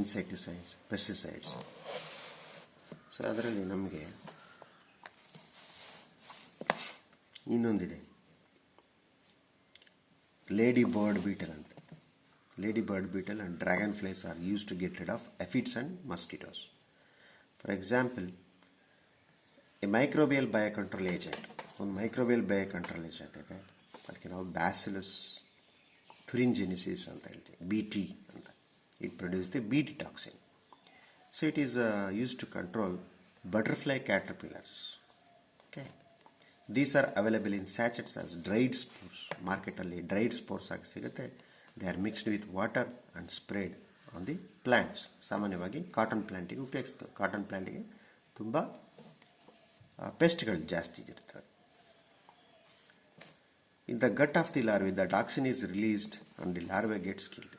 Insecticides, pesticides. So ಅದರಲ್ಲಿ ನಮಗೆ ಇನ್ನೊಂದಿದೆ, ಲೇಡಿ ಬರ್ಡ್ ಬೀಟಲ್ ಅಂತ. Lady bird beetle and dragonflies are used to get rid of aphids and mosquitoes. For example, a microbial biocontrol agent, ಒಂದು microbial biocontrol agent ಇದೆ, ಅದಕ್ಕೆ ನಾವು Bacillus thuringiensis ಅಂತ ಹೇಳ್ತೀವಿ, BT ಅಂತ. It produce the BT toxin. So it is use to control butterfly caterpillars. Okay, these are available in sachets as dried spores. ಮಾರ್ಕೆಟಲ್ಲಿ dried spores ಆಗಿ ಸಿಗುತ್ತೆ. They are mixed with water and sprayed on the plants. ಸಾಮಾನ್ಯವಾಗಿ cotton ಪ್ಲ್ಯಾಂಟಿಗೆ ಉಪಯೋಗಿಸ್ತಾರೆ. Cotton ಪ್ಲ್ಯಾಂಟಿಗೆ ತುಂಬ ಪೆಸ್ಟ್ಗಳು ಜಾಸ್ತಿ ಇರ್ತವೆ. In the gut of the larvae, the toxin is released and the larvae gets killed.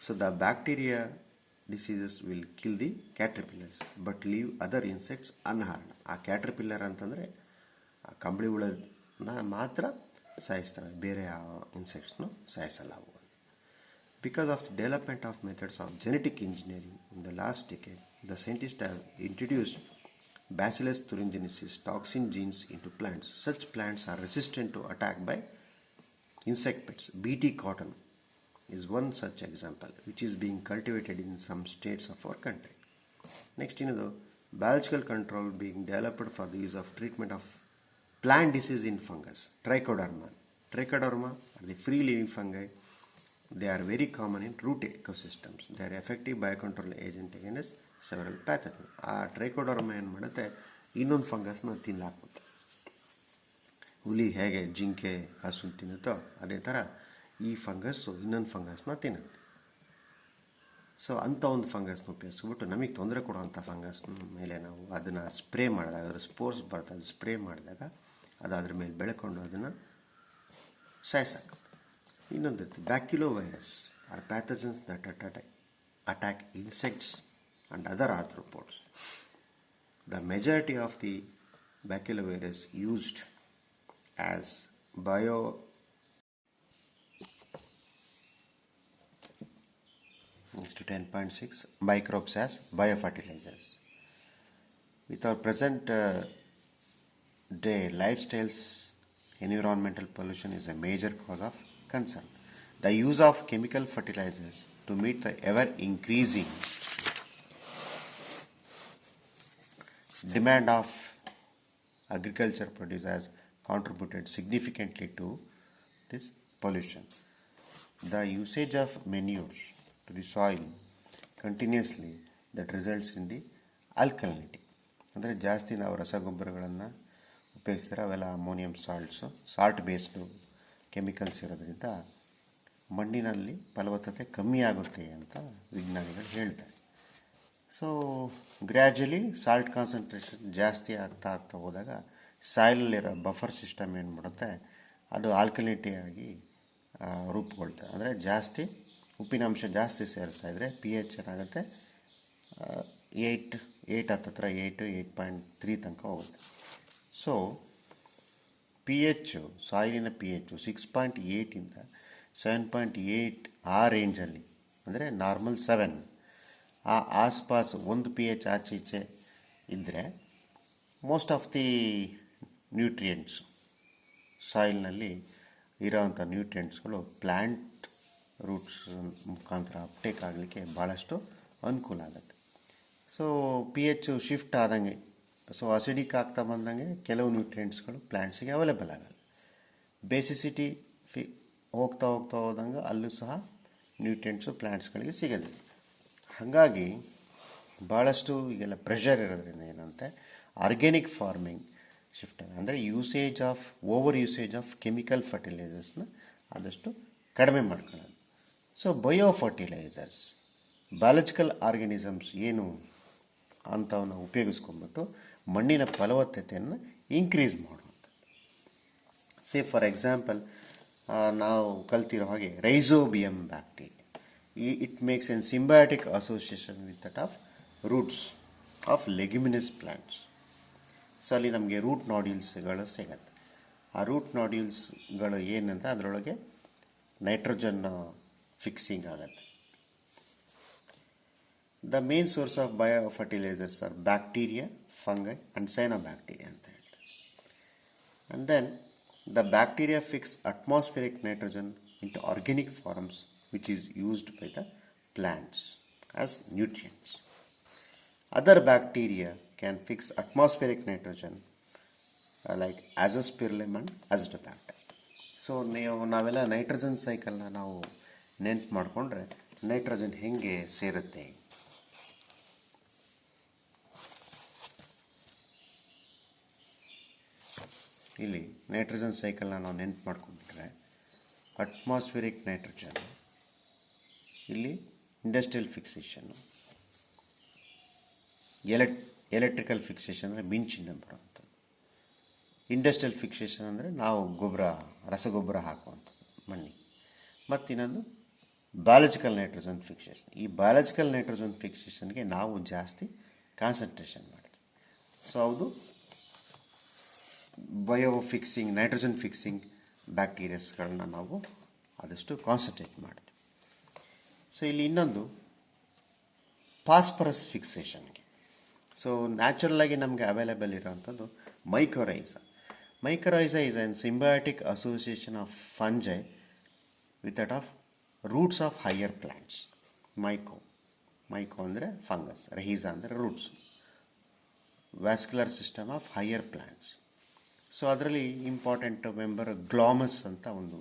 So the bacteria diseases will kill the caterpillars but leave other insects unharmed. ಆ caterpillar ಅಂತಂದರೆ ಆ ಕಂಬಳಿ ಹುಳನ ಮಾತ್ರ ಸಾಯಿಸ್ತವೆ, ಬೇರೆ ಯಾವ ಇನ್ಸೆಕ್ಟ್ಸ್ನು ಸಾಯಿಸಲ್ಲ ಅವು. Because of the development of methods of genetic engineering in the last decade, the scientists have introduced Bacillus thuringiensis toxin genes into plants. Such plants are resistant to attack by insect pests. BT cotton is one such example, which is being cultivated in some states of our country. Next, biological control being developed for the use of treatment of plant disease in fungus. Trichoderma. Trichoderma are the free living fungi. They are very common in root ecosystems. They are effective biocontrol agent against several pathogens. ಆ Trichoderma ಏನು ಮಾಡುತ್ತೆ, ಇನ್ನೊಂದು ಫಂಗಸ್ನ ತಿನ್ನಲಾಕುತ್ತೆ. ಹುಲಿ ಹೇಗೆ ಜಿಂಕೆ ಹಸು ತಿನ್ನುತ್ತೋ ಅದೇ ಥರ ಈ ಫಂಗಸ್ಸು ಇನ್ನೊಂದು ಫಂಗಸ್ನ ತಿನ್ನುತ್ತೆ. ಸೊ ಅಂಥ ಒಂದು ಫಂಗಸ್ನ ಉಪಯೋಗಿಸ್ಬಿಟ್ಟು ನಮಗೆ ತೊಂದರೆ ಕೊಡುವಂಥ ಫಂಗಸ್ನ ಮೇಲೆ ನಾವು ಅದನ್ನು ಸ್ಪ್ರೇ ಮಾಡಿದಾಗ, ಅದರ ಸ್ಪೋರ್ಸ್ ಬರ್ತದೆ, ಸ್ಪ್ರೇ ಮಾಡಿದಾಗ ಅದು ಅದ್ರ ಮೇಲೆ ಬೆಳ್ಕೊಂಡು ಅದನ್ನು ಸಾಯಿಸಾಕುತ್ತೆ. ಇನ್ನೊಂದು baculovirus are pathogens that attack insects and other arthropods. The majority of the baculovirus used as next to 10.6 microbes as biofertilizers. With our present day lifestyles, environmental pollution is a major cause of concern. The use of chemical fertilizers to meet the ever increasing demand of agriculture produce has contributed significantly to this pollution. The usage of manures to the soil continuously that results in the alkalinity. ಅಂದರೆ ಜಾಸ್ತಿ ನಾವು ರಸಗೊಬ್ಬರಗಳನ್ನು ಉಪಯೋಗಿಸ್ತಾರೆ, ಅವೆಲ್ಲ ammonium salt based chemicals ಇರೋದ್ರಿಂದ ಮಣ್ಣಿನಲ್ಲಿ ಫಲವತ್ತತೆ ಕಮ್ಮಿ ಆಗುತ್ತೆ ಅಂತ ವಿಜ್ಞಾನಿಗಳು ಹೇಳ್ತಾರೆ. ಸೊ ಗ್ರ್ಯಾಜುಲಿ ಸಾಲ್ಟ್ ಕಾನ್ಸಂಟ್ರೇಷನ್ ಜಾಸ್ತಿ ಆಗ್ತಾ ಹೋದಾಗ ಸಾಯಿಲಲ್ಲಿರೋ ಬಫರ್ ಸಿಸ್ಟಮ್ ಏನು ಮಾಡುತ್ತೆ, ಅದು ಆಲ್ಕಲಿನಿಟಿ ಆಗಿ ರೂಪುಗೊಳ್ತದೆ. ಅಂದರೆ ಜಾಸ್ತಿ ಉಪ್ಪಿನಾಂಶ ಜಾಸ್ತಿ ಸೇರಿಸ್ತಾ ಇದ್ದರೆ pH ಏನಾಗುತ್ತೆ, 8 ಹತ್ತಿರ 8.3 ತನಕ ಹೋಗುತ್ತೆ. ಸೊ pH, ಸಾಯಿಲಿನ pH 6.8 7.8 ಆ ರೇಂಜಲ್ಲಿ, ಅಂದರೆ ನಾರ್ಮಲ್ 7 ಆ ಆಸ್ಪಾಸ್ ಒಂದು pH ಆಚೆ ಈಚೆ ಇದ್ದರೆ ಮೋಸ್ಟ್ ಆಫ್ ದಿ ನ್ಯೂಟ್ರಿಯೆಂಟ್ಸ್ ಸಾಯಿಲ್ನಲ್ಲಿ ಇರೋವಂಥ ನ್ಯೂಟ್ರಿಯೆಂಟ್ಸ್ಗಳು ಪ್ಲ್ಯಾಂಟ್ ರೂಟ್ಸ್ ಮುಖಾಂತರ ಅಪ್ಟೇಕ್ ಆಗಲಿಕ್ಕೆ ಭಾಳಷ್ಟು ಅನುಕೂಲ ಆಗುತ್ತೆ. ಸೊ pH ಶಿಫ್ಟ್ ಆದಂಗೆ, ಸೊ ಅಸಿಡಿಕ್ ಆಗ್ತಾ ಬಂದಂಗೆ ಕೆಲವು ನ್ಯೂಟ್ರಿಯೆಂಟ್ಸ್ಗಳು ಪ್ಲ್ಯಾಂಟ್ಸಿಗೆ ಅವೈಲೇಬಲ್ ಆಗಲ್ಲ. ಬೇಸಿಸಿಟಿ ಹೋಗ್ತಾ ಹೋದಂಗೆ ಅಲ್ಲೂ ಸಹ ನ್ಯೂಟ್ರಿಯೆಂಟ್ಸು ಪ್ಲ್ಯಾಂಟ್ಸ್ಗಳಿಗೆ ಸಿಗೋದಿಲ್ಲ. ಹಾಗಾಗಿ ಭಾಳಷ್ಟು ಈಗೆಲ್ಲ ಪ್ರೆಷರ್ ಇರೋದ್ರಿಂದ ಏನಂತೆ ಆರ್ಗ್ಯಾನಿಕ್ ಫಾರ್ಮಿಂಗ್ ಶಿಫ್ಟ್ ಆಗಿದೆ. ಅಂದರೆ ಓವರ್ ಯೂಸೇಜ್ ಆಫ್ ಕೆಮಿಕಲ್ ಫರ್ಟಿಲೈಸರ್ಸ್ನ ಆದಷ್ಟು ಕಡಿಮೆ ಮಾಡ್ಕೊಳ್ಳೋದು. So bio fertilisers, biological organisms ಏನು ಅಂಥವನ್ನ ಉಪಯೋಗಿಸ್ಕೊಂಡ್ಬಿಟ್ಟು ಮಣ್ಣಿನ ಫಲವತ್ತತೆಯನ್ನು ಇನ್ಕ್ರೀಸ್ ಮಾಡುವಂಥ. ಫಾರ್ ಎಕ್ಸಾಂಪಲ್ ನಾವು ಕಲ್ತಿರೋ ಹಾಗೆ Rhizobium bacteria, it makes an symbiotic association with that of roots of leguminous plants. So ಅಲ್ಲಿ ನಮಗೆ ರೂಟ್ ನಾಡ್ಯೂಲ್ಸ್ಗಳು ಸಿಗುತ್ತೆ. ಆ ರೂಟ್ ನಾಡ್ಯೂಲ್ಸ್ಗಳು ಏನಂತ ಅದರೊಳಗೆ ನೈಟ್ರೋಜನ್ ಫಿಕ್ಸಿಂಗ್ ಆಗುತ್ತೆ. The main source of biofertilizers are bacteria, fungi and cyanobacteria ಅಂತ ಹೇಳ್ತಾರೆ. And then the bacteria fix atmospheric nitrogen into organic forms which is used by the plants as nutrients. Other bacteria can fix atmospheric nitrogen like azospirillum and azotobacter. So ನಾವೆಲ್ಲ nitrogen ಸೈಕಲ್ನ ನಾವು ನೆನ್ಪು ಮಾಡಿಕೊಂಡ್ರೆ nitrogen ಹೆಂಗೆ ಸೇರುತ್ತೆ. ಇಲ್ಲಿ nitrogen ಸೈಕಲ್ನ ನಾವು ನೆನ್ಪು ಮಾಡ್ಕೊಂಡ್ಬಿಟ್ರೆ atmospheric nitrogen, ಇಲ್ಲಿ ಇಂಡಸ್ಟ್ರಿಯಲ್ ಫಿಕ್ಸೇಷನ್ನು, ಎಲೆಕ್ಟ್ರಿಕಲ್ ಫಿಕ್ಸೇಷನ್ ಅಂದರೆ ಮಿಂಚಿಂದ ಬರುವಂಥದ್ದು, ಇಂಡಸ್ಟ್ರಿಯಲ್ ಫಿಕ್ಸೇಷನ್ ಅಂದರೆ ನಾವು ರಸಗೊಬ್ಬರ ಹಾಕುವಂಥದ್ದು ಮಣ್ಣಿಗೆ, ಮತ್ತು ಇನ್ನೊಂದು ಬಯಾಲಜಿಕಲ್ ನೈಟ್ರೋಜನ್ ಫಿಕ್ಸೇಷನ್. ಈ ಬಯಾಲಜಿಕಲ್ ನೈಟ್ರೋಜನ್ ಫಿಕ್ಸೇಷನ್ಗೆ ನಾವು ಜಾಸ್ತಿ ಕಾನ್ಸಂಟ್ರೇಷನ್ ಮಾಡ್ತೀವಿ. ಸೊ ಅದು ಬಯೋಫಿಕ್ಸಿಂಗ್, ನೈಟ್ರೋಜನ್ ಫಿಕ್ಸಿಂಗ್ ಬ್ಯಾಕ್ಟೀರಿಯಾಸ್ಗಳನ್ನ ನಾವು ಆದಷ್ಟು ಕಾನ್ಸಂಟ್ರೇಟ್ ಮಾಡ್ತೀವಿ. ಸೊ ಇಲ್ಲಿ ಇನ್ನೊಂದು ಫಾಸ್ಫರಸ್ ಫಿಕ್ಸೇಷನ್ಗೆ. ಸೊ ನ್ಯಾಚುರಲಾಗಿ ನಮಗೆ ಅವೈಲೇಬಲ್ ಇರೋವಂಥದ್ದು mycorrhiza. Mycorrhiza is an symbiotic association of fungi with that of roots of higher plants. Myco ಅಂದರೆ ಫಂಗಸ್, ರೈಸಾ ಅಂದರೆ roots, vascular system of higher plants. So ಅದರಲ್ಲಿ ಇಂಪಾರ್ಟೆಂಟ್ ಮೆಂಬರ್ ಗ್ಲಾಮಸ್ ಅಂತ ಒಂದು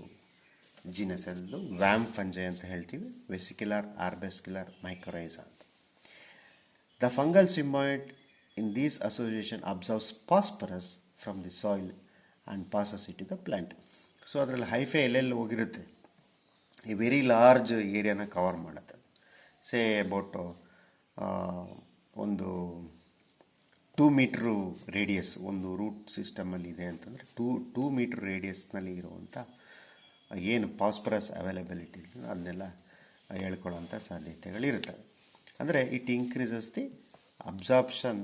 genus, ಅದು VAM fungi ಅಂತ ಹೇಳ್ತೀವಿ, vesicular arbuscular mycorrhiza ಅಂತ. The fungal symbiont in these association absorbs phosphorus from the soil and passes it to the plant. So ಅದರಲ್ಲಿ hyphae ಎಲ್ಲೆಲ್ಲಿ ಹೋಗಿರುತ್ತೆ, ಈ ವೆರಿ ಲಾರ್ಜ್ ಏರಿಯಾನ ಕವರ್ ಮಾಡುತ್ತೆ. ಸೇ ಅಬೌಟ್ ಒಂದು 2 ಮೀಟ್ರು ರೇಡಿಯಸ್ ಒಂದು ರೂಟ್ ಸಿಸ್ಟಮಲ್ಲಿ ಇದೆ ಅಂತಂದರೆ 2 ಮೀಟ್ರ್ ರೇಡಿಯಸ್ನಲ್ಲಿ ಇರುವಂಥ ಏನು ಫಾಸ್ಫರಸ್ ಅವೈಲಬಿಲಿಟಿ ಅದನ್ನೆಲ್ಲ ಹೇಳ್ಕೊಳ್ಳೋಂಥ ಸಾಧ್ಯತೆಗಳಿರ್ತವೆ. ಅಂದರೆ it increases the absorption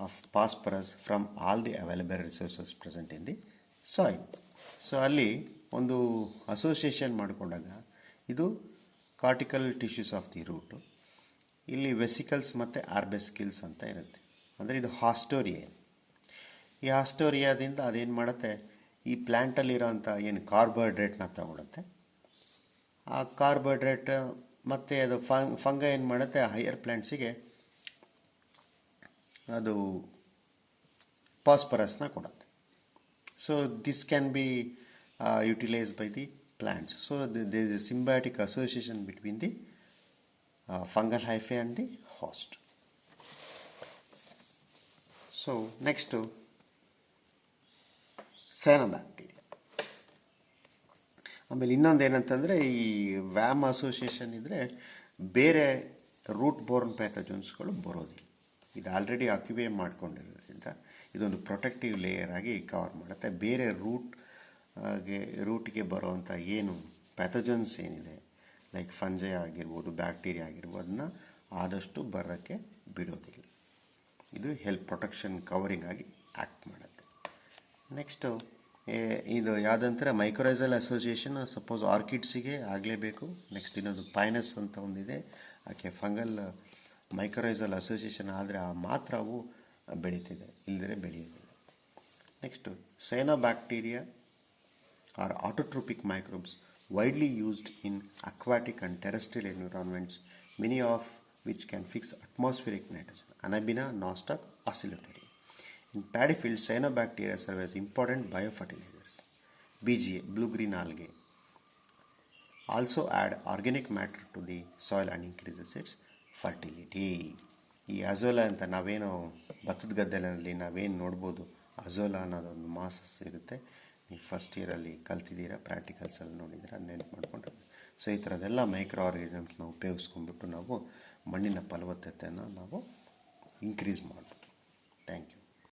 of phosphorus from all the available resources present in the soil. So ಅಲ್ಲಿ ಒಂದು ಅಸೋಸಿಯೇಷನ್ ಮಾಡಿಕೊಂಡಾಗ ಇದು cortical tissues of the root, ಇಲ್ಲಿ ವೆಸಿಕಲ್ಸ್ ಮತ್ತು ಆರ್ಬೆಸ್ಕಿಲ್ಸ್ ಅಂತ ಇರುತ್ತೆ. ಅಂದರೆ ಇದು ಹಾಸ್ಟೋರಿಯಾ. ಈ ಹಾಸ್ಟೋರಿಯಾದಿಂದ ಅದೇನು ಮಾಡುತ್ತೆ, ಈ ಪ್ಲ್ಯಾಂಟಲ್ಲಿರೋಂಥ ಏನು ಕಾರ್ಬೋಹೈಡ್ರೇಟ್ನ ತಗೊಳುತ್ತೆ. ಆ ಕಾರ್ಬೋಹೈಡ್ರೇಟ್ ಮತ್ತು ಅದು ಫಂಗ ಏನು ಮಾಡುತ್ತೆ, ಹೈಯರ್ ಪ್ಲ್ಯಾಂಟ್ಸಿಗೆ ಅದು ಫಾಸ್ಫರಸ್ನ ಕೊಡುತ್ತೆ. So this can be utilized by the plants. So there is a symbiotic association between the fungal hyphae and the host. So next cyanobacteria. ಆಮೇಲೆ ಇನ್ನೊಂದು ಏನಂತಂದರೆ, ಈ ವ್ಯಾಮ್ ಅಸೋಸಿಯೇಷನ್ ಇದ್ದರೆ ಬೇರೆ ರೂಟ್ ಬೋರ್ನ್ ಪ್ಯಾಥೋಜನ್ಸ್ಗಳು ಬರೋದಿಲ್ಲ. ಇದು ಆಲ್ರೆಡಿ ಆಕ್ಯುಪೈ ಮಾಡ್ಕೊಂಡಿರೋದ್ರಿಂದ ಇದೊಂದು ಪ್ರೊಟೆಕ್ಟಿವ್ ಲೇಯರ್ ಆಗಿ ಕವರ್ ಮಾಡುತ್ತೆ. ಬೇರೆ ರೂಟ್ಗೆ ಬರೋವಂಥ ಏನು ಪ್ಯಾಥೋಜನ್ಸ್ ಏನಿದೆ, ಲೈಕ್ ಫಂಜೈ ಆಗಿರ್ಬೋದು, ಬ್ಯಾಕ್ಟೀರಿಯಾ ಆಗಿರ್ಬೋದು, ಅದನ್ನ ಆದಷ್ಟು ಬರೋಕ್ಕೆ ಬಿಡೋದಿಲ್ಲ. ಇದು ಹೆಲ್ತ್ ಪ್ರೊಟೆಕ್ಷನ್ ಕವರಿಂಗ್ ಆಗಿ ಆ್ಯಕ್ಟ್ ಮಾಡುತ್ತೆ. ನೆಕ್ಸ್ಟು ಇದು ಯಾವುದಂತಾರೆ, ಮೈಕೋರೈಸಲ್ ಅಸೋಸಿಯೇಷನ್ ಸಪೋಸ್ ಆರ್ಕಿಡ್ಸಿಗೆ ಆಗಲೇಬೇಕು. ನೆಕ್ಸ್ಟ್ ಇನ್ನೊಂದು ಪೈನಸ್ ಅಂತ ಒಂದಿದೆ, ಆಕೆ ಫಂಗಲ್ ಮೈಕೋರೈಸಲ್ ಅಸೋಸಿಯೇಷನ್ ಆದರೆ ಮಾತ್ರ ಅವು ಬೆಳೀತಿದೆ, ಇಲ್ಲದ್ರೆ ಬೆಳೆಯೋದಿಲ್ಲ. Next cyanobacteria are autotrophic microbes widely used in aquatic and terrestrial environments, many of which can fix atmospheric nitrogen. Anabina, nostoc, oscillatory. In paddy fields, cyanobacteria serve as important biofertilizers. BGA, blue-green algae, also add organic matter to the soil and increases its fertility. ಈ azolla ಅಂತ ನಾವೇನು ಭತ್ತದ ಗದ್ದೆನಲ್ಲಿ ನಾವೇನು ನೋಡ್ಬೋದು, azolla ಅನ್ನೋದೊಂದು masses ಇರುತ್ತೆ. ನೀವು ಫಸ್ಟ್ ಇಯರಲ್ಲಿ ಕಲ್ತಿದ್ದೀರಾ, ಪ್ರಾಕ್ಟಿಕಲ್ಸಲ್ಲಿ ನೋಡಿದ್ದೀರಾ, ಅದನ್ನ ನೆನ್ಪು ಮಾಡ್ಕೊಂಡ್ರೆ. ಸೊ ಈ ಥರದ್ದೆಲ್ಲ ಮೈಕ್ರೋ ಆರ್ಗಾನಿಸಮ್ಸ್ನ ಉಪಯೋಗಿಸ್ಕೊಂಡ್ಬಿಟ್ಟು ನಾವು ಮಣ್ಣಿನ ಫಲವತ್ತತೆಯನ್ನು ನಾವು ಇನ್ಕ್ರೀಸ್ ಮಾಡ್ಬೋದು. Thank you.